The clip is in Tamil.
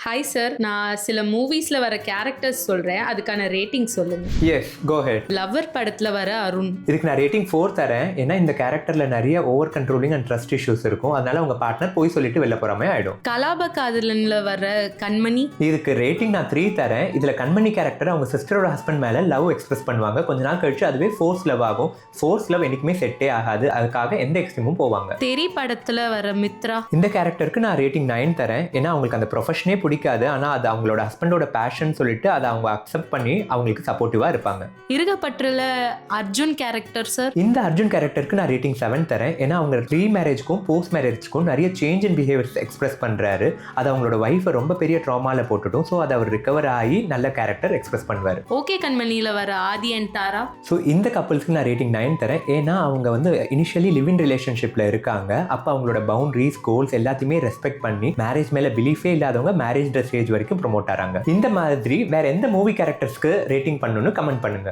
ஹாய் சார், நான் சில மூவிஸ்ல வர கேரக்டர்ஸ் சொல்றேன், அதுக்கான ரேட்டிங் சொல்லுங்க. எஸ் கோ ஹெட். லவ்வர் படத்துல வர அருண். இதுக்கு நான் ரேட்டிங் 4 தரேன். ஏன்னா இந்த கேரக்டர்ல நிறைய over controlling and trust issues இருக்கும். அதனால உங்க பார்ட்னர் போய் சொல்லிட்டு வெளில போறாமே ஆயிடும். கலாப காதலன்ல வர கண்மணி. இதுக்கு ரேட்டிங் நான் 3 தரேன். இதுல கண்மணி கேரக்டர் அவங்க சிஸ்டரோட ஹஸ்பண்ட் மேல லவ் எக்ஸ்பிரஸ் பண்ணுவாங்க. கொஞ்ச நாள் கழிச்சு அதுவே ஃபோர்ஸ் லவ் ஆகும். ஃபோர்ஸ் லவ் என்னைக்குமே செட்டே ஆகாது. அதுக்காக எந்த எக்ஸ்ட்ரீமும் போவாங்க. தெரி படத்துல வர மித்ரா. இந்த கேரக்டருக்கு நான் ரேட்டிங் 9 தரேன். ஏன்னா அவங்களுக்கு அந்த ப்ரொஃபஷனே பிடிக்காது. ஆனா அது அவங்களோட ஹஸ்பண்டோட பேஷன் சொல்லிட்டு அதை அவங்க அக்செப்ட் பண்ணி அவங்களுக்கு சப்போர்ட்டிவா இருப்பாங்க. இருகப்பற்றுல அர்ஜுன் கேரக்டர் சார். இந்த அர்ஜுன் கேரக்டருக்கு நான் ரேட்டிங் 7 தரேன். ஏன்னா அவங்க ரீமேரேஜ்க்கும் போஸ்ட் மேரேஜ்க்கும் நிறைய சேஞ்ச் இன் பிஹேவியர்ஸ் எக்ஸ்பிரஸ் பண்றாரு. அது அவங்களோட ஒய்ஃபை ரொம்ப பெரிய ட்ராமால போட்டுட்டும். ஸோ அதை அவர் ரிகவர் ஆகி நல்ல கேரக்டர் எக்ஸ்பிரஸ் பண்ணுவார். ஓகே கண்மணியில வர ஆதி அண்ட் தாரா. ஸோ இந்த கப்பல்ஸ்க்கு நான் ரேட்டிங் 9 தரேன். ஏன்னா அவங்க வந்து இனிஷியலி லிவ் இன் ரிலேஷன்ஷிப்ல இருக்காங்க. அப்போ அவங்களோட பவுண்டரிஸ் கோல்ஸ் எல்லாத்தையுமே ரெஸ்பெக்ட் பண்ணி மேரேஜ் மேல பிலீஃபே இல்லாதவங்க மேரேஜ் ஸ்டேஜ் வரைக்கும் ப்ரொமோட் ஆறாங்க. இந்த மாதிரி வேற எந்த மூவி கேரக்டர்ஸ்க்கு ரேட்டிங் பண்ணணும்னு கமெண்ட் பண்ணுங்க.